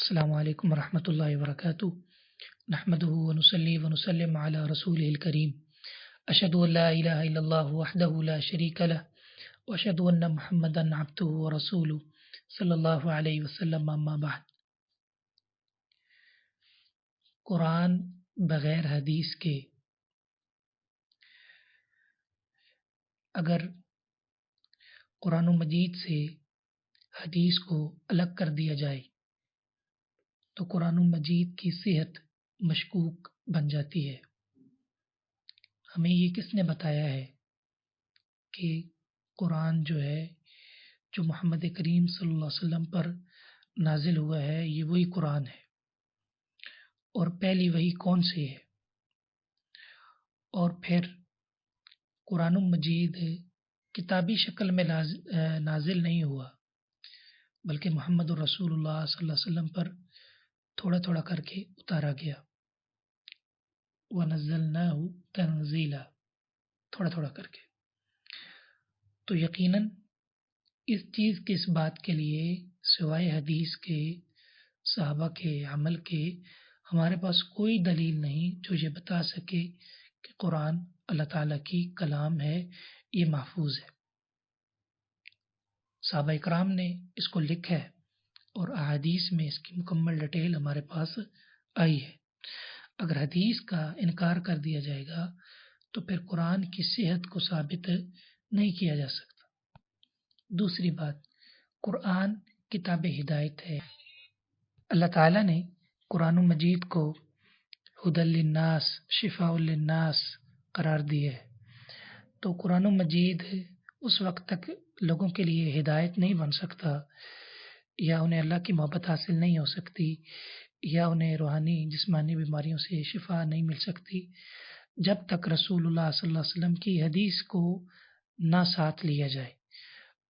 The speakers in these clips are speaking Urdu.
السلام علیکم ورحمۃ اللہ وبرکاتہ نحمده ونصلي ونسلم على رسوله الكريم اشهد ان لا اله الا الله وحده لا شريك له واشهد ان محمدا عبده ورسوله صلی اللہ علیہ وسلم اما بعد۔ قرآن بغیر حدیث کے اگر قرآن مجید سے حدیث کو الگ کر دیا جائے تو قرآن مجید کی صحت مشکوک بن جاتی ہے۔ ہمیں یہ کس نے بتایا ہے کہ قرآن جو ہے جو محمد کریم صلی اللہ علیہ وسلم پر نازل ہوا ہے یہ وہی قرآن ہے، اور پہلی وحی کون سی ہے؟ اور پھر قرآن مجید کتابی شکل میں نازل نہیں ہوا، بلکہ محمد الرسول اللہ صلی اللہ علیہ وسلم پر تھوڑا تھوڑا کر کے اتارا گیا۔ وَنَزَّلْنَاهُ تَنزِيلًا، تھوڑا تھوڑا کر کے۔ تو یقیناً اس چیز کے اس بات کے لیے سوائے حدیث کے، صحابہ کے عمل کے، ہمارے پاس کوئی دلیل نہیں جو یہ بتا سکے کہ قرآن اللہ تعالیٰ کی کلام ہے، یہ محفوظ ہے۔ صحابہ اکرام نے اس کو لکھا ہے اور احادیث میں اس کی مکمل ڈیٹیل ہمارے پاس آئی ہے۔ اگر حدیث کا انکار کر دیا جائے گا تو پھر قرآن کی صحت کو ثابت نہیں کیا جا سکتا۔ دوسری بات، قرآن کتاب ہدایت ہے۔ اللہ تعالیٰ نے قرآن مجید کو ھدی للناس، شفاء للناس قرار دیا ہے۔ تو قرآن مجید اس وقت تک لوگوں کے لیے ہدایت نہیں بن سکتا، یا انہیں اللہ کی محبت حاصل نہیں ہو سکتی، یا انہیں روحانی جسمانی بیماریوں سے شفا نہیں مل سکتی، جب تک رسول اللہ صلی اللہ علیہ وسلم کی حدیث کو نہ ساتھ لیا جائے۔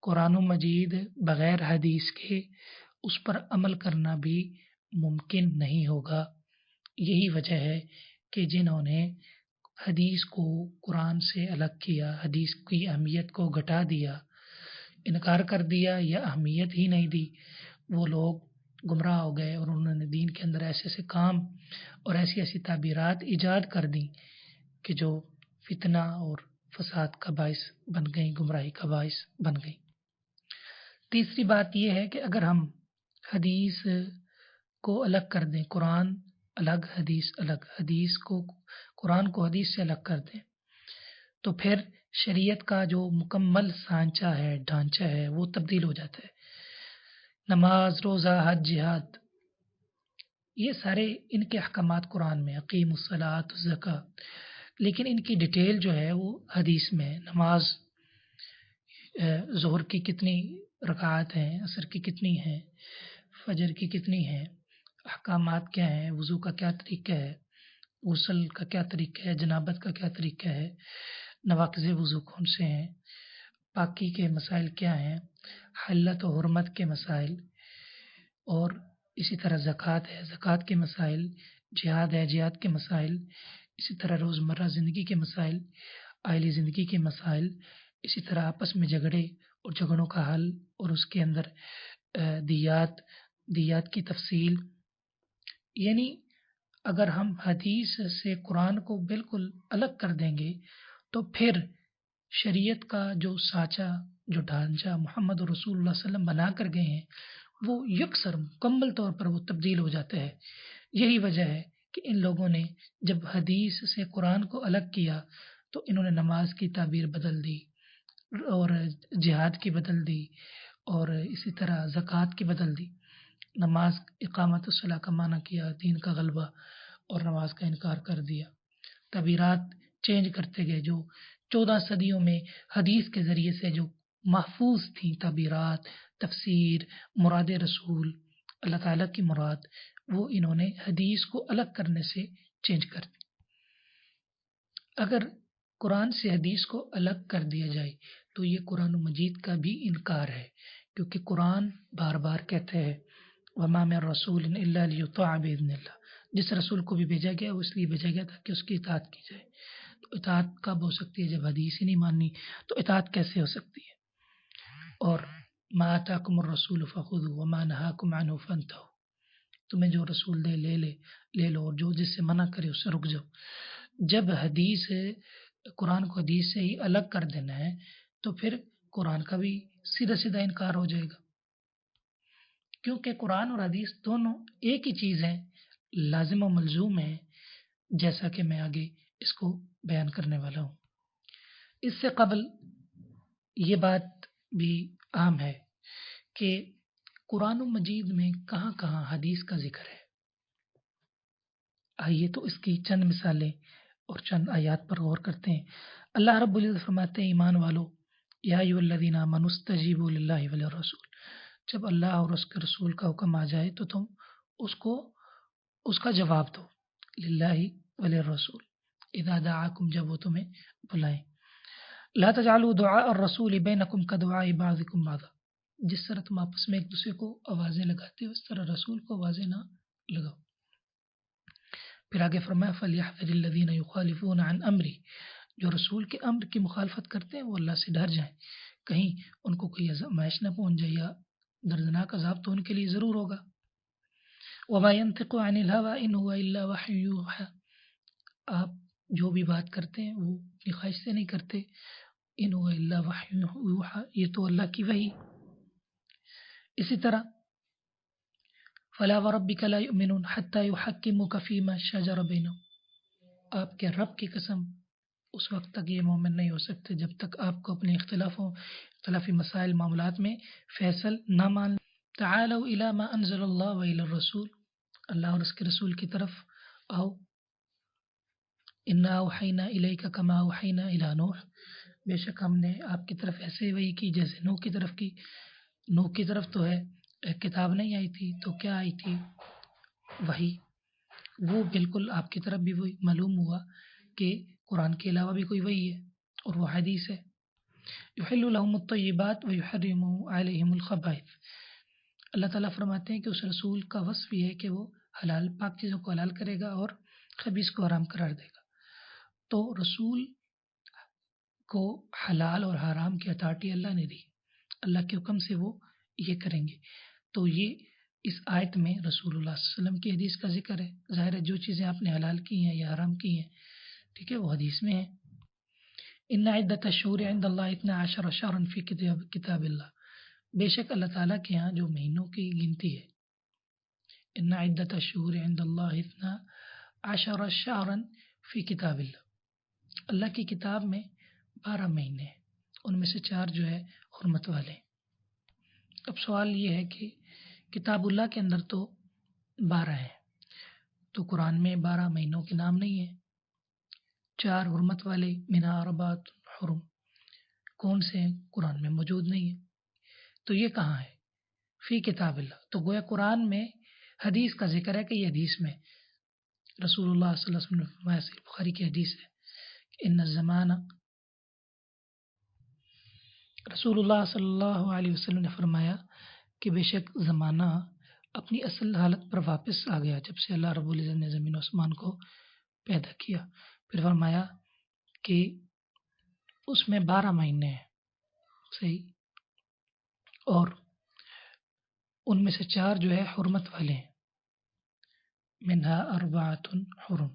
قرآن مجید بغیر حدیث کے اس پر عمل کرنا بھی ممکن نہیں ہوگا۔ یہی وجہ ہے کہ جنہوں نے حدیث کو قرآن سے الگ کیا، حدیث کی اہمیت کو گھٹا دیا، انکار کر دیا یا اہمیت ہی نہیں دی، وہ لوگ گمراہ ہو گئے، اور انہوں نے دین کے اندر ایسے ایسے کام اور ایسی ایسی تعبیرات ایجاد کر دیں کہ جو فتنہ اور فساد کا باعث بن گئیں، گمراہی کا باعث بن گئیں۔ تیسری بات یہ ہے کہ اگر ہم حدیث کو الگ کر دیں، قرآن الگ حدیث الگ، حدیث کو قرآن کو حدیث سے الگ کر دیں، تو پھر شریعت کا جو مکمل سانچہ ہے، ڈھانچہ ہے، وہ تبدیل ہو جاتا ہے۔ نماز، روزہ، حج، جہاد، یہ سارے ان کے احکامات قرآن میں، اقیم الصلاۃ الزکوٰۃ، لیکن ان کی ڈیٹیل جو ہے وہ حدیث میں ہے۔ نماز ظہر کی کتنی رکعات ہیں، عصر کی کتنی ہیں، فجر کی کتنی ہیں، احکامات کیا ہیں، وضو کا کیا طریقہ ہے، غسل کا کیا طریقہ ہے، جنابت کا کیا طریقہ ہے، نواقض وضو کون سے ہیں، پاکی کے مسائل کیا ہیں، حلت و حرمت کے مسائل، اور اسی طرح زکوٰۃ ہے، زکوٰۃ کے مسائل، جہاد ہے، جہاد کے مسائل، اسی طرح روزمرہ زندگی کے مسائل، آئلی زندگی کے مسائل، اسی طرح آپس میں جھگڑے اور جھگڑوں کا حل، اور اس کے اندر دیات کی تفصیل۔ یعنی اگر ہم حدیث سے قرآن کو بالکل الگ کر دیں گے تو پھر شریعت کا جو سانچہ، جو ڈھانچہ محمد رسول اللہ صلی اللہ علیہ وسلم بنا کر گئے ہیں، وہ یکسر مکمل طور پر وہ تبدیل ہو جاتا ہے۔ یہی وجہ ہے کہ ان لوگوں نے جب حدیث سے قرآن کو الگ کیا تو انہوں نے نماز کی تعبیر بدل دی، اور جہاد کی بدل دی، اور اسی طرح زکوٰۃ کی بدل دی۔ نماز اقامت الصلاۃ کا معنی کیا، دین کا غلبہ، اور نماز کا انکار کر دیا۔ تعبیرات چینج کرتے گئے، جو 14 صدیوں میں حدیث کے ذریعے سے جو محفوظ تھیں تعبیرات، تفسیر، مراد رسول، اللہ تعالیٰ کی مراد، وہ انہوں نے حدیث کو الگ کرنے سے چینج کر دی۔ اگر قرآن سے حدیث کو الگ کر دیا جائے تو یہ قرآن مجید کا بھی انکار ہے، کیونکہ قرآن بار بار کہتے ہیں وَمَا مِن رَّسُولٍ إِلَّا لِيُطَاعَ بِإِذْنِ اللَّهِ، جس رسول کو بھی بھیجا گیا وہ اس لیے بھیجا گیا تھا کہ اس کی اطاعت کی جائے۔ تو اطاعت کب ہو سکتی ہے؟ جب حدیث ہی نہیں ماننی تو اطاعت کیسے ہو سکتی ہے؟ اور مَا آتَاكُمُ الرَّسُولُ فَخُذُوهُ وَمَا نَهَاكُمْ عَنْهُ فَانتَهُوا، تمہیں جو رسول دے لے لو، اور جو جس سے منع کرے اس سے رک جاؤ۔ جب قرآن کو حدیث سے ہی الگ کر دینا ہے تو پھر قرآن کا بھی سیدھا سیدھا انکار ہو جائے گا، کیونکہ قرآن اور حدیث دونوں ایک ہی چیز ہیں، لازم و ملزوم ہیں، جیسا کہ میں آگے اس کو بیان کرنے والا ہوں۔ اس سے قبل یہ بات بھی عام ہے کہ قرآن مجید میں کہاں کہاں حدیث کا ذکر ہے۔ آئیے تو اس کی چند مثالیں اور چند آیات پر غور کرتے ہیں۔ اللہ رب العزت فرماتے ہیں، ایمان والو، یا ایھا الذین آمنوا استجیبوا للہ وللرسول، جب اللہ اور اس کے رسول کا حکم آ جائے تو تم اس کا جواب دو، للہ وللرسول اذا دعاکم، جب وہ تمہیں بلائیں۔ لا تجعلوا دعاء الرسول بینکم کدعاء بعضکم بعضا، جس طرح تم آپس میں ایک دوسرے کو آوازیں لگاتے ہو اس طرح رسول کو آوازیں نہ لگاؤ۔ پھر آگے فرمایا فَلْيَحْذَرِ الَّذِينَ يُخَالِفُونَ عَنْ أَمْرِهِ، جو رسول کے امر کی مخالفت کرتے ہیں وہ اللہ سے ڈر جائیں، کہیں ان کو کوئی آزمائش نہ پہنچ جائے، یا دردناک عذاب تو ان کے لیے ضرور ہوگا۔ وَمَا يَنطِقُ عَنِ الْهَوَىٰ إِنْ هُوَ إِلَّا وَحْيٌ يُوحَىٰ، آپ جو بھی بات کرتے ہیں وہ اپنی خواہش سے نہیں کرتے، إِنْ هُوَ إِلَّا وَحْيٌ يُوحَىٰ، یہ تو اللہ کی وحی۔ اسی طرح فَلَا وَرَبِّكَ لَا يُؤْمِنُونَ حَتَّىٰ يُحَكِّمُوكَ فِي مَا شَجَرَ بَيْنَهُمْ، آپ کے رب کی قسم اس وقت تک یہ مومن نہیں ہو سکتے جب تک آپ کو اپنے اختلافی مسائل معاملات میں فیصل نہ مان لیں۔ تعالوا إلى ما أنزل الله وإلى الرسول، اللہ اور اس کے رسول کی طرف آؤ۔ إنا أوحينا إليك كما أوحينا إلى نوح، بے شک ہم نے آپ کی طرف ایسے وحی کی جیسے نوح کی طرف کی۔ نوح کی طرف تو ہے کتاب نہیں آئی تھی، تو کیا آئی تھی؟ وحی۔ وہ بالکل آپ کی طرف بھی وہی معلوم ہوا کہ قرآن کے علاوہ بھی کوئی وحی ہے، اور وہ حدیث ہے۔ یحل لهم الطیبات ویحرم علیہم الخبائث، اللہ تعالیٰ فرماتے ہیں کہ اس رسول کا وصف یہ ہے کہ وہ حلال پاک چیزوں کو حلال کرے گا اور خبیث کو حرام قرار دے گا۔ تو رسول کو حلال اور حرام کی اتھارٹی اللہ نے دی، اللہ کے حکم سے وہ یہ کریں گے۔ تو یہ اس آیت میں رسول اللہ صلی اللہ علیہ وسلم کی حدیث کا ذکر ہے۔ ظاہر ہے جو چیزیں آپ نے حلال کی ہیں یا حرام کی ہیں، ٹھیک ہے، وہ حدیث میں ہے۔ ان عدۃ الشہور عند اللہ 12 شہرا فی کتاب اللہ، بے شک اللہ تعالیٰ کے ہاں جو مہینوں کی گنتی ہے، ان عدۃ الشہور عند اللہ 12 شہرا فی کتاب اللہ، اللہ کی کتاب میں 12 مہینے ہیں، ان میں سے 4 جو ہے حرمت والے ہیں۔ اب سوال یہ ہے کہ کتاب اللہ کے اندر تو 12 ہیں، تو قرآن میں 12 مہینوں کے نام نہیں ہیں، 4 حرمت والے منھا اربعۃ حرم کون سے ہیں؟ قرآن میں موجود نہیں ہے، تو یہ کہاں ہے؟ فی کتاب اللہ، تو گویا قرآن میں حدیث کا ذکر ہے کہ یہ حدیث میں رسول اللہ صلی اللہ علیہ وسلم نے فرمایا، صحیح بخاری کی حدیث ہے کہ ان الزمان، رسول اللہ صلی اللہ علیہ وسلم نے فرمایا کہ بے شک زمانہ اپنی اصل حالت پر واپس آ گیا جب سے اللہ رب العزت نے زمین و آسمان کو پیدا کیا۔ پھر فرمایا کہ اس میں 12 مہینے ہیں، صحیح، اور ان میں سے 4 جو ہے حرمت والے ہیں، منہا اربعۃ حرم،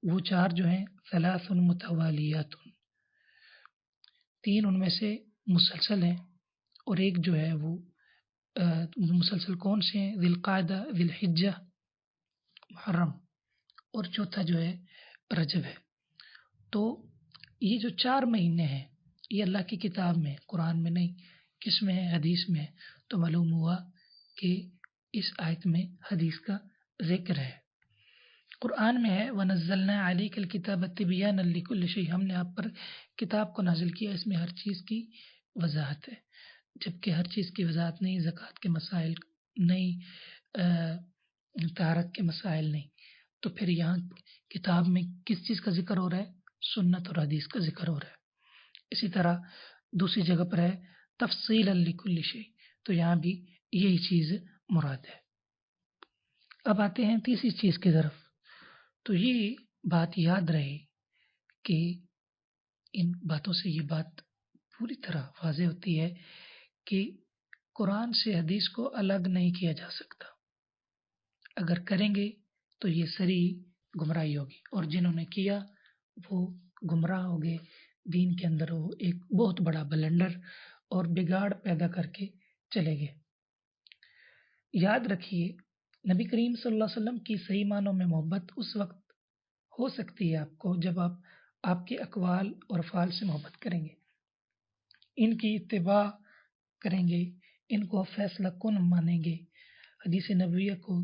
وہ 4 جو ہیں 3 متوالیات، 3 ان میں سے مسلسل ہیں، اور ایک جو ہے وہ مسلسل کون سے ہیں؟ ذی القعدہ، ذی الحجہ، محرم، اور چوتھا جو ہے رجب ہے۔ تو یہ جو 4 مہینے ہیں یہ اللہ کی کتاب میں، قرآن میں نہیں، کس میں ہے؟ حدیث میں ہے۔ تو معلوم ہوا کہ اس آیت میں حدیث کا ذکر ہے۔ قرآن میں ہے وَنَزَّلْنَا عَلَيْكَ الْكِتَابَ تِبْيَانًا لِكُلِّ شَيْءٍ، ہم نے آپ پر کتاب کو نازل کیا، اس میں ہر چیز کی وضاحت ہے، جبکہ ہر چیز کی وضاحت نہیں، زکوٰۃ کے مسائل نہیں، طہارت کے مسائل نہیں، تو پھر یہاں کتاب میں کس چیز کا ذکر ہو رہا ہے؟ سنت اور حدیث کا ذکر ہو رہا ہے۔ اسی طرح دوسری جگہ پر ہے تفصیلا لکل شیء، تو یہاں بھی یہی چیز مراد ہے۔ اب آتے ہیں تیسری چیز کی طرف، تو یہ بات یاد رہے کہ ان باتوں سے یہ بات پوری طرح واضح ہوتی ہے کہ قرآن سے حدیث کو الگ نہیں کیا جا سکتا، اگر کریں گے تو یہ سری گمراہی ہوگی، اور جنہوں نے کیا وہ گمراہ ہو گئے، دین کے اندر وہ ایک بہت بڑا بلنڈر اور بگاڑ پیدا کر کے چلے گئے۔ یاد رکھیے، نبی کریم صلی اللہ علیہ وسلم کی صحیح معنوں میں محبت اس وقت ہو سکتی ہے آپ کو جب آپ کے اقوال اور افعال سے محبت کریں گے، ان کی اتباع کریں گے، ان کو فیصلہ کن مانیں گے، حدیث نبویہ کو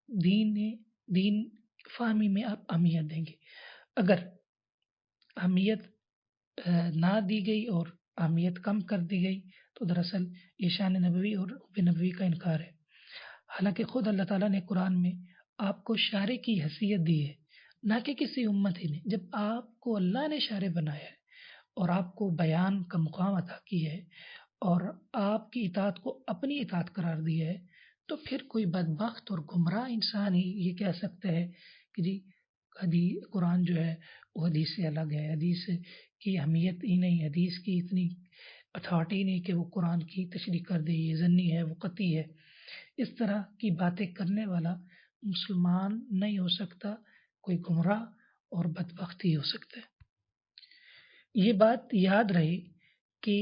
دین فہمی میں آپ اہمیت دیں گے۔ اگر اہمیت نہ دی گئی اور اہمیت کم کر دی گئی تو دراصل یہ شان نبوی اور حب نبوی کا انکار ہے۔ حالانکہ خود اللہ تعالیٰ نے قرآن میں آپ کو شارع کی حیثیت دی ہے، نہ کہ کسی امت ہی نے۔ جب آپ کو اللہ نے شارع بنایا ہے اور آپ کو بیان کا مقام عطا کیا ہے اور آپ کی اطاعت کو اپنی اطاعت قرار دیا ہے، تو پھر کوئی بدبخت اور گمراہ انسان ہی یہ کہہ سکتا ہے کہ جی قرآن جو ہے وہ حدیث سے الگ ہے، حدیث کی اہمیت ہی نہیں، حدیث کی اتنی اتھارٹی نہیں کہ وہ قرآن کی تشریح کر دے، یہ ظنی ہے، وہ قطعی ہے۔ اس طرح کی باتیں کرنے والا مسلمان نہیں ہو سکتا، کوئی گمراہ اور بدبخت ہی ہو سکتا ہے۔ یہ بات یاد رہے کہ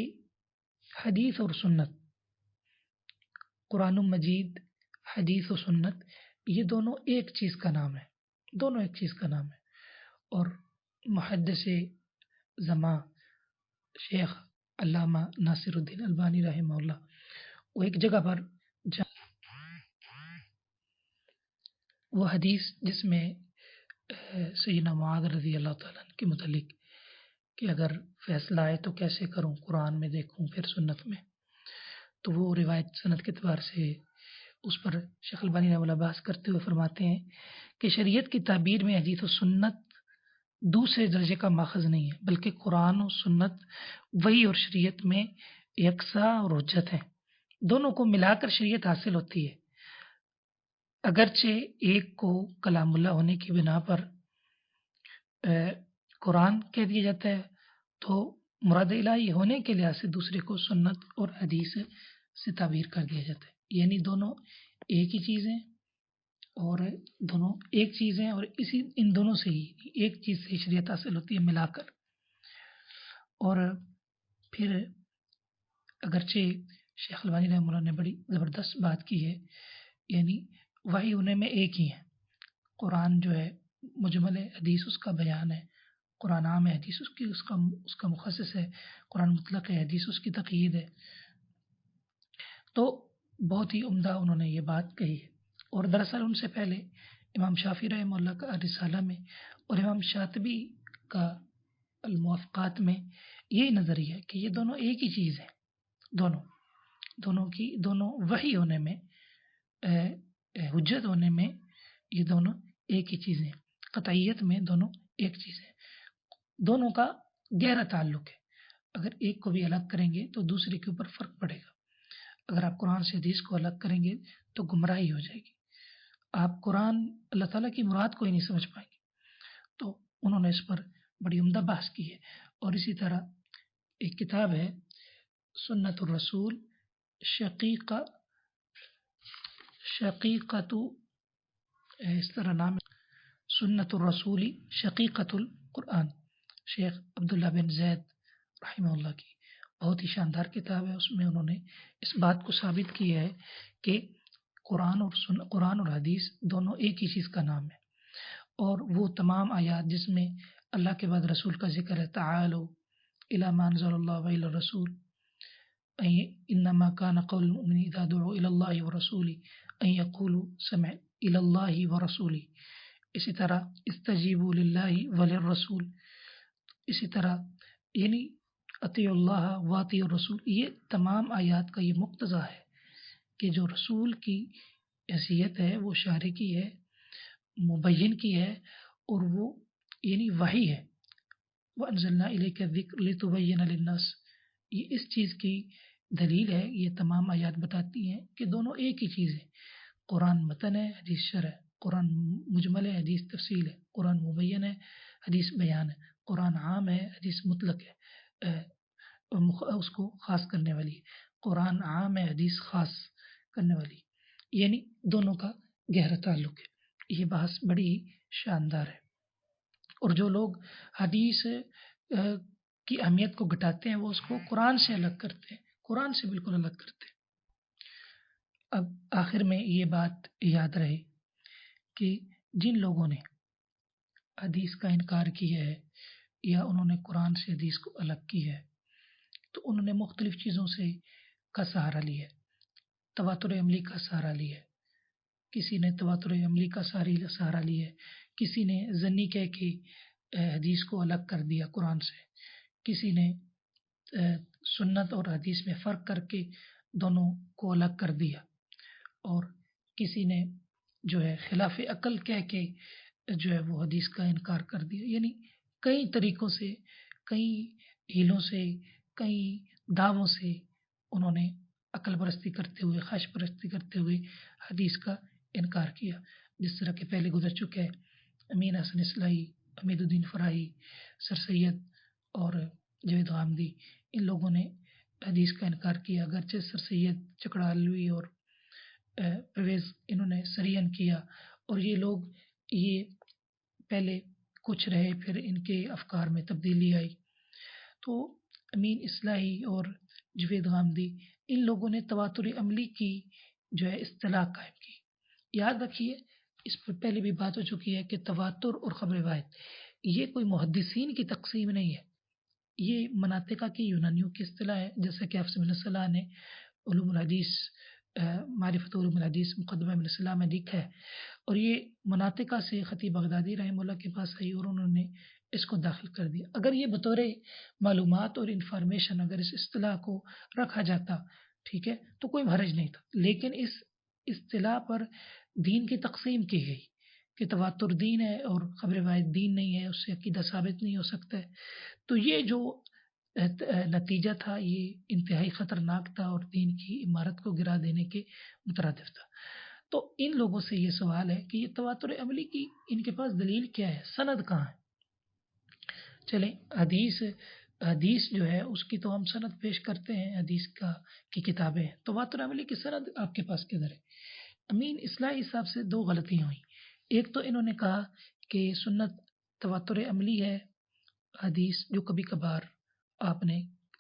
حدیث اور سنت، قرآن مجید، حدیث و سنت، یہ دونوں ایک چیز کا نام ہے، دونوں ایک چیز کا نام ہے۔ اور محدث زماں شیخ علامہ ناصر الدین البانی رحمہ اللہ وہ ایک جگہ پر وہ حدیث جس میں سیدنا معاذ رضی اللہ تعالیٰ عنہ کے متعلق کہ اگر فیصلہ آئے تو کیسے کروں، قرآن میں دیکھوں پھر سنت میں، تو وہ روایت سند کے اعتبار سے اس پر شیخ البانی رحمہ اللہ بحث کرتے ہوئے فرماتے ہیں کہ شریعت کی تعبیر میں حدیث و سنت دوسرے درجے کا ماخذ نہیں ہے، بلکہ قرآن و سنت وحی اور شریعت میں یکساں اور حجت ہیں، دونوں کو ملا کر شریعت حاصل ہوتی ہے۔ اگرچہ ایک کو کلام اللہ ہونے کی بنا پر قرآن کہہ دیا جاتا ہے تو مراد الہی ہونے کے لحاظ سے دوسرے کو سنت اور حدیث سے تعبیر کر دیا جاتا ہے، یعنی دونوں ایک ہی چیز ہیں اور دونوں ایک چیز ہیں، اور ان دونوں سے ہی ایک چیز سے شریعت حاصل ہوتی ہے ملا کر۔ اور پھر اگرچہ شیخ البانی رحمہ اللہ نے بڑی زبردست بات کی ہے، یعنی وحی ہونے میں ایک ہی ہے، قرآن جو ہے مجمل ہے، حدیث اس کا بیان ہے، قرآن عام ہے، حدیث اس کا مخصص ہے، قرآن مطلق ہے، حدیث اس کی تقیید ہے۔ تو بہت ہی عمدہ انہوں نے یہ بات کہی ہے، اور دراصل ان سے پہلے امام شافعی رحمہ اللہ کا رسالہ میں اور امام شاطبی کا الموافقات میں یہی نظریہ ہے کہ یہ دونوں ایک ہی چیز ہے، دونوں وحی ہونے میں، حجت ہونے میں یہ دونوں ایک ہی چیزیں ہیں، قطعیت میں دونوں ایک چیز ہے، دونوں کا گہرا تعلق ہے۔ اگر ایک کو بھی الگ کریں گے تو دوسرے کے اوپر فرق پڑے گا، اگر آپ قرآن سے حدیث کو الگ کریں گے تو گمراہی ہو جائے گی، آپ قرآن اللہ تعالیٰ کی مراد کو ہی نہیں سمجھ پائیں گے۔ تو انہوں نے اس پر بڑی عمدہ بحث کی ہے۔ اور اسی طرح ایک کتاب ہے سنت الرسول شقیقت اس طرح نام ہے، سنت الرسول شقیقت القرآن، شیخ عبداللہ بن زید رحمہ اللہ کی بہت ہی شاندار کتاب ہے۔ اس میں انہوں نے اس بات کو ثابت کیا ہے کہ قرآن اور حدیث دونوں ایک ہی چیز کا نام ہے، اور وہ تمام آیات جس میں اللہ کے بعد رسول کا ذکر ہے، تعالوا الی ما انزل اللہ والی الرسول، انما کان قول المؤمنین اذا دعوا الی اللہ ورسولہ ان یقولوا سمعنا الی اللہ ورسولہ، اسی طرح استجیبوا للہ وللرسول، اسی طرح یعنی اطیعوا اللہ واطیعوا الرسول، یہ تمام آیات کا یہ مقتضا ہے کہ جو رسول کی حیثیت ہے وہ شارع کی ہے، مبین کی ہے، اور وہ یعنی وحی ہے، وَأَنزَلْنَا إِلَيْكَ الذِّكْرَ لِتُبَيِّنَ لِلنَّاسِ، یہ اس چیز کی دلیل ہے، یہ تمام آیات بتاتی ہیں کہ دونوں ایک ہی چیز ہے، قرآن متن ہے، حدیث شرع ہے، قرآن مجمل ہے، حدیث تفصیل ہے، قرآن مبین ہے، حدیث بیان ہے، قرآن عام ہے، حدیث مطلق ہے، اس کو خاص کرنے والی ہے، قرآن عام ہے، حدیث خاص کرنے والی، یعنی دونوں کا گہرا تعلق ہے۔ یہ بحث بڑی شاندار ہے، اور جو لوگ حدیث کی اہمیت کو گھٹاتے ہیں وہ اس کو قرآن سے الگ کرتے ہیں، قرآن سے بالکل الگ کرتے ہیں۔ اب آخر میں یہ بات یاد رہے کہ جن لوگوں نے حدیث کا انکار کیا ہے یا انہوں نے قرآن سے حدیث کو الگ کیا ہے، تو انہوں نے مختلف چیزوں سے کا سہارا لیا ہے۔ تواتر عملی کا سہارا لیا ہے، کسی نے تواتر عملی کا سہارا لیا ہے، کسی نے ظنی کہہ کے حدیث کو الگ کر دیا قرآن سے، کسی نے سنت اور حدیث میں فرق کر کے دونوں کو الگ کر دیا، اور کسی نے جو ہے خلاف عقل کہہ کے جو ہے وہ حدیث کا انکار کر دیا۔ یعنی کئی طریقوں سے، کئی ہیلوں سے، کئی دعووں سے انہوں نے عقل پرستی کرتے ہوئے، خواہش پرستی کرتے ہوئے حدیث کا انکار کیا، جس طرح کہ پہلے گزر چکا ہے۔ امین حسن اصلاحی، حمید الدین فرائی، سر سید اور جاوید غامدی، ان لوگوں نے حدیث کا انکار کیا، اگرچہ سر سید چکڑالوی اور پرویز انہوں نے سرین کیا، اور یہ لوگ یہ پہلے کچھ رہے، پھر ان کے افکار میں تبدیلی آئی۔ تو امین اصلاحی اور جاوید غامدی، ان لوگوں نے تواتر عملی کی جو ہے اصطلاح قائم کی۔ یاد رکھیے، اس پر پہلے بھی بات ہو چکی ہے کہ تواتر اور خبر روایت یہ کوئی محدثین کی تقسیم نہیں ہے، یہ مناطقہ کی یونانیوں کی اصطلاح ہے، جیسا کہ حفص بن صلاح نے علوم الحدیث معرفت علوم الحدیث مقدمہ ابن صلاح میں لکھا ہے، اور یہ مناطقہ سے خطیب بغدادی رحمہ اللہ کے پاس آئی اور انہوں نے اس کو داخل کر دیا۔ اگر یہ بطور معلومات اور انفارمیشن اگر اس اصطلاح کو رکھا جاتا، ٹھیک ہے، تو کوئی حرج نہیں تھا، لیکن اس اصطلاح پر دین کی تقسیم کی گئی کہ تواتر دین ہے اور خبر روایت دین نہیں ہے، اس سے عقیدہ ثابت نہیں ہو سکتا ہے۔ تو یہ جو نتیجہ تھا یہ انتہائی خطرناک تھا اور دین کی عمارت کو گرا دینے کے مترادف تھا۔ تو ان لوگوں سے یہ سوال ہے کہ یہ تواتر عملی کی ان کے پاس دلیل کیا ہے، سند کہاں ہے؟ چلیں، حدیث جو ہے اس کی تو ہم سند پیش کرتے ہیں، حدیث کی کتابیں ہیں، تواتر عملی کی سند آپ کے پاس کدھر ہے؟ امین اصلاحی صاحب سے دو غلطیاں ہوئیں۔ ایک تو انہوں نے کہا کہ سنت تواتر عملی ہے حدیث جو کبھی کبھار آپ نے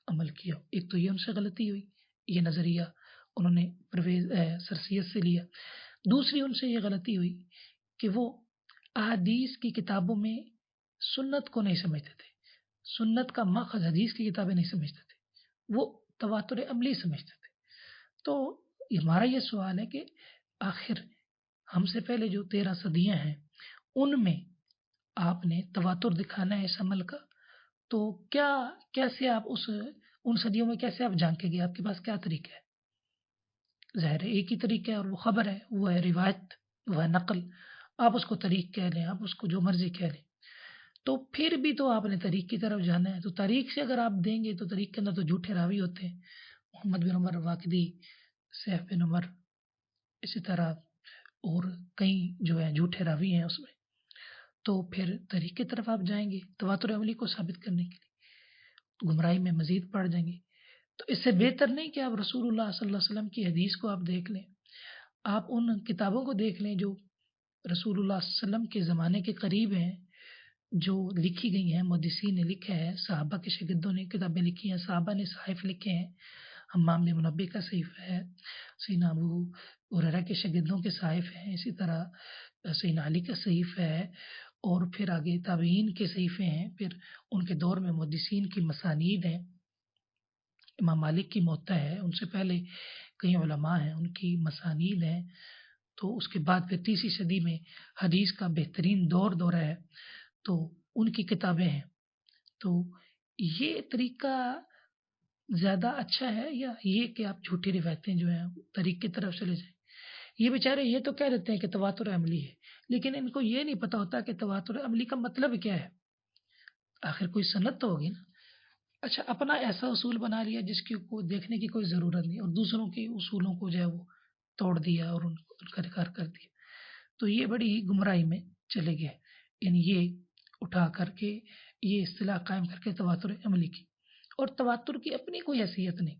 عمل کیا، ایک تو یہ ان سے غلطی ہوئی، یہ نظریہ انہوں نے پرویز سر سید سے لیا۔ دوسری ان سے یہ غلطی ہوئی کہ وہ احادیث کی کتابوں میں سنت کو نہیں سمجھتے تھے، سنت کا ماخذ حدیث کی کتابیں نہیں سمجھتے تھے، وہ تواتر عملی سمجھتے تھے۔ تو ہمارا یہ سوال ہے کہ آخر ہم سے پہلے جو 13 صدیاں ہیں ان میں آپ نے تواتر دکھانا ہے اس عمل کا، تو کیسے آپ ان صدیوں میں کیسے آپ جانکیں گے؟ آپ کے پاس کیا طریقہ ہے؟ ظاہر ہے ایک ہی طریقہ ہے اور وہ خبر ہے، وہ ہے روایت، وہ ہے نقل، آپ اس کو طریق کہہ لیں، آپ اس کو جو مرضی کہہ لیں، تو پھر بھی تو آپ نے طریق کی طرف جانا ہے۔ تو تاریخ سے اگر آپ دیں گے تو طریق کے اندر تو جھوٹے راوی ہوتے ہیں، محمد بن عمر واقدی، سیف بن عمر، اسی طرح اور کئی جو ہے جھوٹے راوی ہیں اس میں، تو پھر طریق کی طرف آپ جائیں گے تواتر عملی کو ثابت کرنے کے لیے، گمراہی میں مزید پڑ جائیں گے۔ تو اس سے بہتر نہیں کہ آپ رسول اللہ صلی اللہ علیہ وسلم کی حدیث کو آپ دیکھ لیں، آپ ان کتابوں کو دیکھ لیں جو رسول اللہ صلی اللہ علیہ وسلم کے زمانے کے قریب ہیں، جو لکھی گئی ہیں، محدثین نے لکھا ہے، صحابہ کے شاگردوں نے کتابیں لکھی ہیں، صحابہ نے صحائف لکھے ہیں، حمام بن منبہ کا صحیفہ ہے، سیدنا ابو ہریرہ کے شاگردوں کے صحائف ہیں، اسی طرح سیدنا علی کا صحیفہ ہے، اور پھر آگے تابعین کے صحیفے ہیں، پھر ان کے دور میں محدثین کی مسانید ہیں، امام مالک کی موطا ہے، ان سے پہلے کئی علماء ہیں ان کی مسانید ہیں، تو اس کے بعد پھر 30 صدی میں حدیث کا بہترین دورہ ہے، تو ان کی کتابیں ہیں۔ تو یہ طریقہ زیادہ اچھا ہے یا یہ کہ آپ جھوٹی روایتیں جو ہیں طریق کی طرف چلے جائیں؟ یہ بیچارے یہ تو کہہ دیتے ہیں کہ تواتر عملی ہے، لیکن ان کو یہ نہیں پتہ ہوتا کہ تواتر عملی کا مطلب کیا ہے۔ آخر کوئی سند تو ہوگی نا۔ اچھا، اپنا ایسا اصول بنا لیا جس کو دیکھنے کی کوئی ضرورت نہیں، اور دوسروں کے اصولوں کو جو ہے وہ توڑ دیا اور ان کا انکار کر دیا، تو یہ بڑی گمراہی میں چلے گئے۔ یعنی یہ اٹھا کر کے یہ اصطلاح قائم کر کے تواتر عملی کی، اور تواتر کی اپنی کوئی حیثیت نہیں،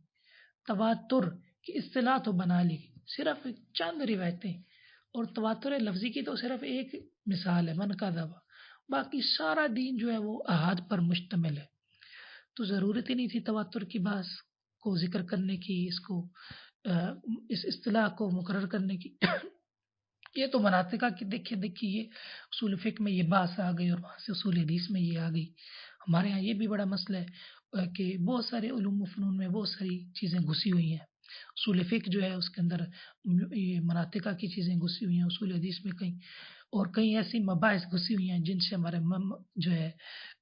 تواتر کی اصطلاح تو بنا لی، صرف چند روایتیں اور تواتر لفظی کی تو صرف ایک مثال ہے، من کا دعویٰ، باقی سارا دین جو ہے وہ احاد پر مشتمل ہے، تو ضرورت ہی نہیں تھی تواتر کی بحث کو ذکر کرنے کی، اس اصطلاح کو مقرر کرنے کی۔ یہ تو مناطقہ کی دیکھیے یہ اصول فقہ میں یہ بحث آ گئی اور وہاں سے اصول حدیث میں یہ آ گئی۔ ہمارے ہاں یہ بھی بڑا مسئلہ ہے کہ بہت سارے علوم و فنون میں بہت ساری چیزیں گھسی ہوئی ہیں۔ اصول فقہ جو ہے اس کے اندر یہ مناطقہ کی چیزیں گھسی ہوئی ہیں، اصول حدیث میں کئی ایسی مباحث گھسی ہوئی ہیں جن سے ہمارے جو ہے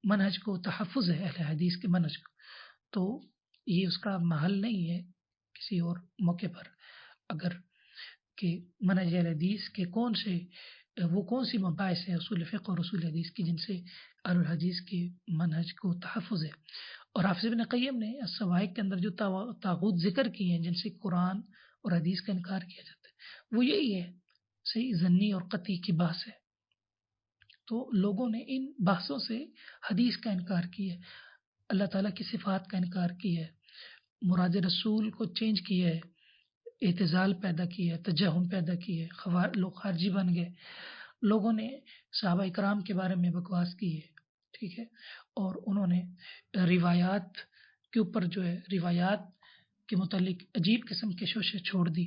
منہج کو تحفظ ہے، اہل حدیث کے منہج کو، تو یہ اس کا محل نہیں ہے کسی اور موقع پر۔ اگر کہ منہج اہل حدیث کے کون سی مباحث ہے اصول فقہ اور اصول حدیث کی جن سے اہل الحدیث کے منہج کو تحفظ ہے۔ اور حافظ ابن قیم نے الصواعق کے اندر جو طاغوت ذکر کی ہیں جن سے قرآن اور حدیث کا انکار کیا جاتا ہے، وہ یہی ہے، صحیح ظنی اور قطعی کی بحث ہے۔ تو لوگوں نے ان بحثوں سے حدیث کا انکار کیا ہے، اللہ تعالیٰ کی صفات کا انکار کیا ہے، مراد رسول کو چینج کیا ہے، اعتزال پیدا کیا ہے، تجہم پیدا کی ہے، لوگ خارجی بن گئے، لوگوں نے صحابہ اکرام کے بارے میں بکواس کی ہے، ٹھیک ہے، اور انہوں نے روایات کے اوپر جو ہے روایات کے متعلق عجیب قسم کے شوشے چھوڑ دی۔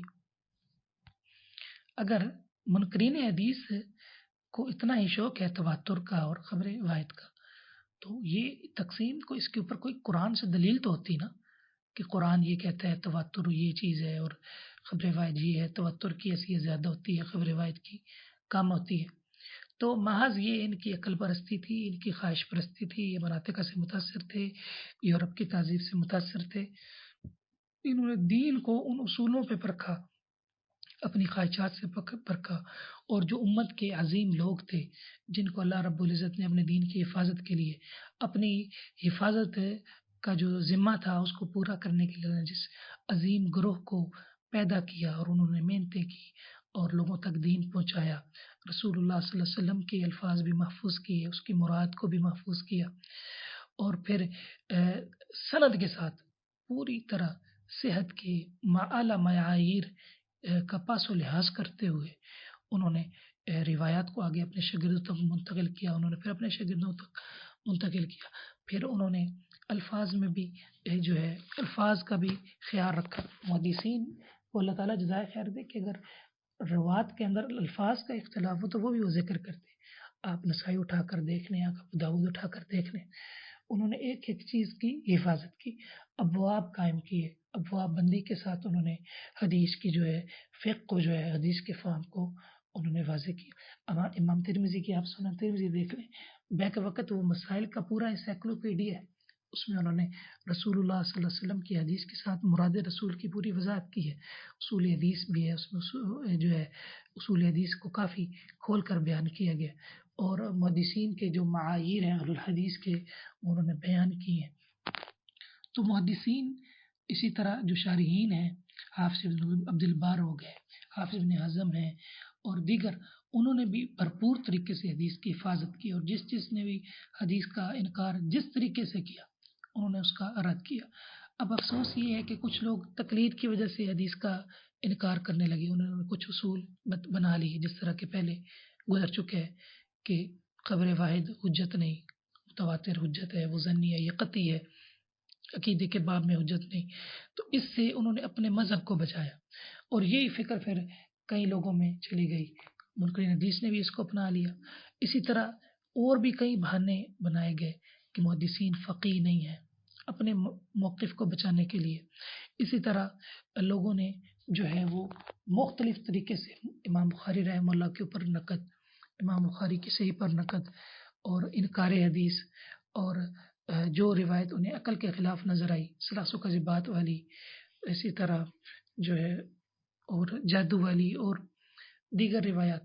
اگر منکرین حدیث کو اتنا ہی شوق ہے تواتر کا اور خبر واحد کا، تو یہ تقسیم کو اس کے اوپر کوئی قرآن سے دلیل تو ہوتی نا، کہ قرآن یہ کہتا ہے تواتر یہ چیز ہے اور خبر واحد یہ ہے، تواتر کی حیثیت زیادہ ہوتی ہے، خبر واحد کی کم ہوتی ہے۔ تو محض یہ ان کی عقل پرستی تھی، ان کی خواہش پرستی تھی، یہ مناطق سے متاثر تھے، یورپ کی تہذیب سے متاثر تھے، انہوں نے دین کو ان اصولوں پہ پرکھا، اپنی خواہشات سے پرکھا، اور جو امت کے عظیم لوگ تھے جن کو اللہ رب العزت نے اپنے دین کی حفاظت کے لیے اپنی حفاظت کا جو ذمہ تھا اس کو پورا کرنے کے لیے جس عظیم گروہ کو پیدا کیا اور انہوں نے محنتیں کی اور لوگوں تک دین پہنچایا، رسول اللہ صلی اللہ علیہ وسلم کے الفاظ بھی محفوظ کیے، اس کی مراد کو بھی محفوظ کیا، اور پھر سند کے ساتھ پوری طرح صحت کے اعلیٰ معاییر کا پاس و لحاظ کرتے ہوئے انہوں نے روایات کو آگے اپنے شاگردوں تک منتقل کیا، انہوں نے پھر اپنے شاگردوں تک منتقل کیا، پھر انہوں نے الفاظ میں بھی جو ہے الفاظ کا بھی خیال رکھا۔ محدثین کو اللہ تعالیٰ جزائے خیر دے کہ اگر روات کے اندر الفاظ کا اختلاف ہو تو وہ بھی وہ ذکر کرتے، آپ نسائی اٹھا کر دیکھ لیں، آپ ابو داؤد اٹھا کر دیکھ لیں، انہوں نے ایک ایک چیز کی حفاظت کی، ابواب قائم کیے، ابواب بندی کے ساتھ انہوں نے حدیث کی جو ہے فقہ کو جو ہے حدیث کے فہم کو انہوں نے واضح کیا۔ امام ترمذی کی آپ سنن ترمذی دیکھ لیں، بیک وقت وہ مسائل کا پورا انسائکلوپیڈیا ہے، اس میں انہوں نے رسول اللہ صلی اللہ علیہ وسلم کی حدیث کے ساتھ مراد رسول کی پوری وضاحت کی ہے، اصول حدیث بھی ہے اس میں جو ہے اصول حدیث کو کافی کھول کر بیان کیا گیا، اور محدثین کے جو معاییر ہیں اہل الحدیث کے انہوں نے بیان کیے ہیں۔ تو محدثین اسی طرح جو شارحین ہیں، حافظ ابن عبد البار ہو گئے، حافظ ابن حزم ہیں اور دیگر، انہوں نے بھی بھرپور طریقے سے حدیث کی حفاظت کی، اور جس نے بھی حدیث کا انکار جس طریقے سے کیا انہوں نے اس کا رد کیا۔ اب افسوس یہ ہے کہ کچھ لوگ تقلید کی وجہ سے حدیث کا انکار کرنے لگے، انہوں نے کچھ اصول بنا لی جس طرح کہ پہلے گزر چکے ہیں کہ خبر واحد حجت نہیں، متواتر حجت ہے، وہ ظنی ہے، یہ قطعی ہے، عقیدے کے باب میں حجت نہیں، تو اس سے انہوں نے اپنے مذہب کو بچایا، اور یہی فکر پھر کئی لوگوں میں چلی گئی، منکرین حدیث نے بھی اس کو اپنا لیا۔ اسی طرح اور بھی کئی بہانے بنائے گئے کہ محدثین فقیہ نہیں ہیں اپنے موقف کو بچانے کے لیے۔ اسی طرح لوگوں نے جو ہے وہ مختلف طریقے سے امام بخاری رحمہ اللہ کے اوپر نقد، امام بخاری کی صحیح پر نقد اور انکار حدیث، اور جو روایت انہیں عقل کے خلاف نظر آئی، ثلاث و کذبات والی، اسی طرح جو ہے اور جادو والی اور دیگر روایات،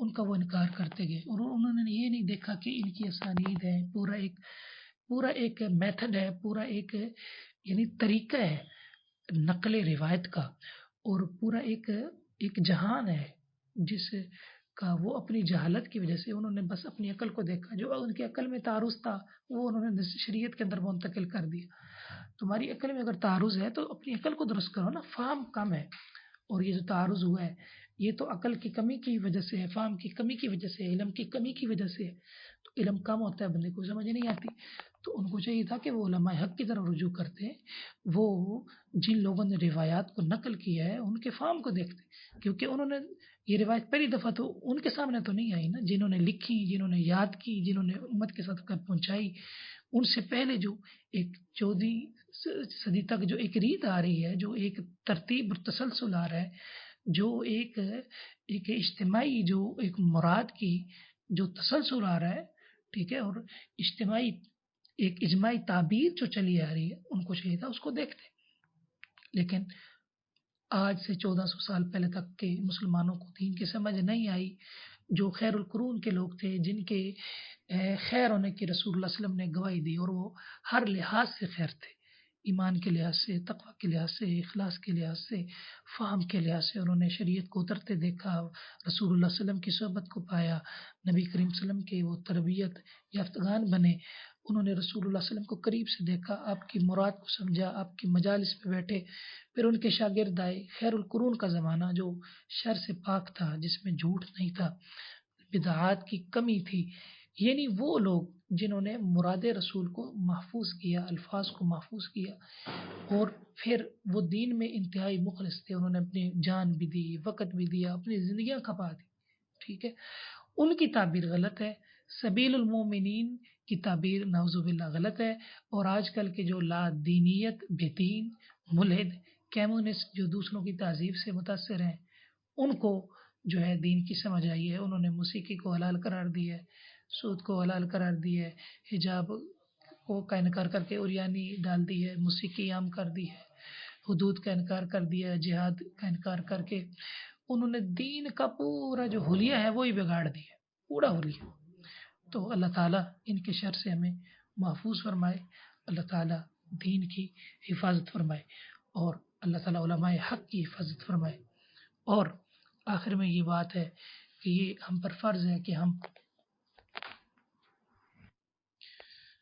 ان کا وہ انکار کرتے گئے، اور انہوں نے یہ نہیں دیکھا کہ ان کی اسانید ہے، پورا ایک میتھڈ ہے، پورا ایک یعنی طریقہ ہے نقل روایت کا، اور پورا ایک جہان ہے جس کا وہ اپنی جہالت کی وجہ سے انہوں نے بس اپنی عقل کو دیکھا، جو ان کی عقل میں تعارض تھا وہ انہوں نے شریعت کے اندر منتقل کر دیا۔ تمہاری عقل میں اگر تعارض ہے تو اپنی عقل کو درست کرو نا، فہم کم ہے، اور یہ جو تعارض ہوا ہے یہ تو عقل کی کمی کی وجہ سے ہے، فہم کی کمی کی وجہ سے ہے، علم کی کمی کی وجہ سے ہے۔ تو علم کم ہوتا ہے، بندے کو سمجھ نہیں آتی، تو ان کو چاہیے تھا کہ وہ علماء حق کی طرف رجوع کرتے ہیں، وہ جن لوگوں نے روایات کو نقل کیا ہے ان کے فہم کو دیکھتے، کیونکہ انہوں نے یہ روایت پہلی دفعہ تو ان کے سامنے تو نہیں آئی نا، جنہوں نے لکھی، جنہوں نے یاد کی، جنہوں نے امت کے ساتھ پہنچائی، ان سے پہلے جو ایک 14ویں صدی تک جو ایک ریت آ رہی ہے، جو ایک ترتیب اور تسلسل آ رہا ہے، جو ایک اجتماعی جو ایک مراد کی جو تسلسل آ رہا ہے، ٹھیک ہے، اور اجتماعی ایک اجماعی تعبیر جو چلی آ رہی ہے، ان کو چاہیے تھا اس کو دیکھتے، لیکن آج سے 1400 سال پہلے تک کے مسلمانوں کو دین کی سمجھ نہیں آئی، جو خیر القرون کے لوگ تھے، جن کے خیر ہونے کی رسول اللہ صلی اللہ علیہ وسلم نے گواہی دی، اور وہ ہر لحاظ سے خیر تھے، ایمان کے لحاظ سے، تقوی کے لحاظ سے، اخلاص کے لحاظ سے، فہم کے لحاظ سے، انہوں نے شریعت کو اترتے دیکھا، رسول اللہ صلی اللہ علیہ وسلم کی صحبت کو پایا، نبی کریم صلی اللہ علیہ وسلم کے وہ تربیت یافتگان بنے، انہوں نے رسول اللہ صلی اللہ علیہ وسلم کو قریب سے دیکھا، آپ کی مراد کو سمجھا، آپ کی مجالس میں بیٹھے، پھر ان کے شاگرد آئے، خیر القرون کا زمانہ جو شر سے پاک تھا، جس میں جھوٹ نہیں تھا، بدعات کی کمی تھی، یعنی وہ لوگ جنہوں نے مراد رسول کو محفوظ کیا، الفاظ کو محفوظ کیا، اور پھر وہ دین میں انتہائی مخلص تھے، انہوں نے اپنی جان بھی دی، وقت بھی دیا، اپنی زندگیاں کھپا دی، ٹھیک ہے، ان کی تعبیر غلط ہے، سبیل المومنین کی تعبیر نعوذ باللہ غلط ہے، اور آج کل کے جو لا دینیت، بے دین، ملحد، کمیونسٹ جو دوسروں کی تہذیب سے متاثر ہیں، ان کو جو ہے دین کی سمجھ آئی ہے، انہوں نے موسیقی کو حلال قرار دیا ہے، سود کو حلال قرار دیا ہے، حجاب کو کا انکار کر کے اوریانی ڈال دی ہے، موسیقی عام کر دی ہے، حدود کا انکار کر دیا ہے، جہاد کا انکار کر کے انہوں نے دین کا پورا جو حلیہ ہے وہی بگاڑ دیا، پورا حلیہ۔ تو اللہ تعالیٰ ان کے شر سے ہمیں محفوظ فرمائے، اللہ تعالیٰ دین کی حفاظت فرمائے، اور اللہ تعالیٰ علماء حق کی حفاظت فرمائے، اور آخر میں یہ بات ہے کہ یہ ہم پر فرض ہے کہ ہم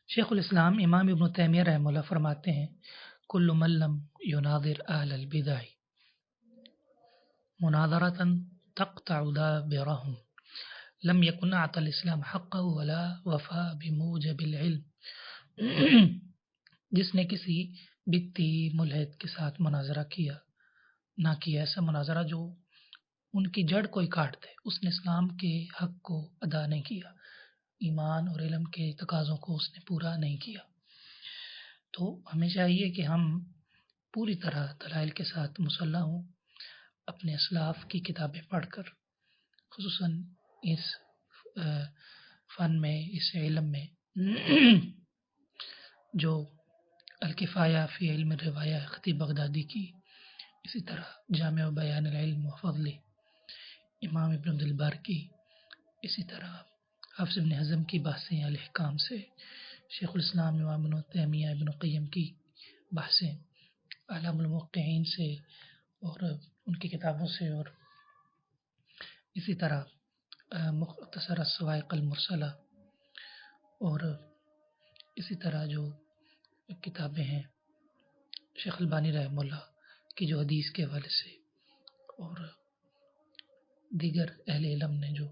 شیخ الاسلام امام ابن تیمیہ رحمہ اللہ فرماتے ہیں کل من لم یناظر اہل البدع مناظرة تقطع دابرهم لم يكن اعطى الاسلام حقه ولا وفا بموجب العلم۔ جس نے کسی بدعتی ملحد کے ساتھ مناظرہ کیا، نہ کیا ایسا مناظرہ جو ان کی جڑ کو ہی کاٹ دے، اس نے اسلام کے حق کو ادا نہیں کیا، ایمان اور علم کے تقاضوں کو اس نے پورا نہیں کیا۔ تو ہمیں چاہیے کہ ہم پوری طرح دلائل کے ساتھ مسلح ہوں، اپنے اسلاف کی کتابیں پڑھ کر، خصوصاً اس فن میں، اس علم میں جو الکفایہ فی علم الروایہ خطیب بغدادی کی، اسی طرح جامع بیان العلم و فضلہ امام ابن عبد البر کی، اسی طرح حافظ ابن حزم کی بحثیں الاحکام سے، شیخ الاسلام امام ابن تیمیہ ابن قیم کی بحثیں، اعلام الموقعین سے اور ان کی کتابوں سے، اور اسی طرح مختصر الصواعق المرسلہ، اور اسی طرح جو کتابیں ہیں شیخ البانی رحمہ اللہ کی جو حدیث کے حوالے سے، اور دیگر اہل علم نے جو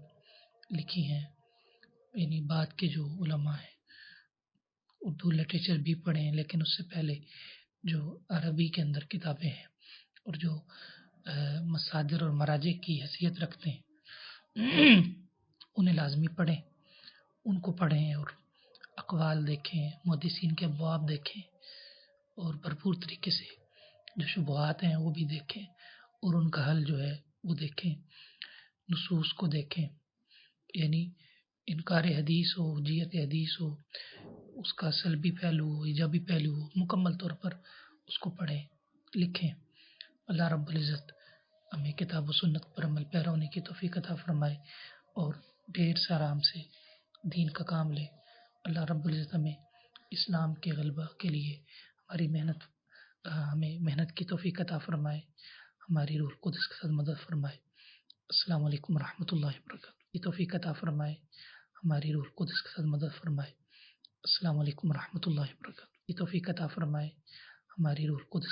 لکھی ہیں، یعنی بعد کے جو علماء ہیں، اردو لٹریچر بھی پڑھے ہیں، لیکن اس سے پہلے جو عربی کے اندر کتابیں ہیں اور جو مصادر اور مراجع کی حیثیت رکھتے ہیں، انہیں لازمی پڑھیں، ان کو پڑھیں اور اقوال دیکھیں، محدثین کے ابواب دیکھیں، اور بھرپور طریقے سے جو شبہات ہیں وہ بھی دیکھیں، اور ان کا حل جو ہے وہ دیکھیں، نصوص کو دیکھیں، یعنی انکار حدیث ہو، جیت حدیث ہو، اس کا سلبی پہلو ہو، ایجابی پہلو ہو، مکمل طور پر اس کو پڑھیں، لکھیں۔ اللہ رب العزت ہمیں کتاب و سنت پر عمل پیرا ہونے کی توفیق عطا فرمائے، اور ڈھیر سے آرام سے دین کا کام لے۔ اللہ رب العزت ہمیں اسلام کے غلبہ کے لیے ہمیں محنت کی توفیق عطا فرمائے، ہماری روح القدس کے ساتھ مدد فرمائے۔ السلام علیکم ورحمۃ اللہ وبرکاتہ۔ یہ توفیق عطا فرمائے، ہماری روح القدس کے ساتھ مدد فرمائے۔ السلام علیکم ورحمۃ اللہ وبرکاتہ۔ یہ توفیق عطا فرمائے، ہماری روح القدس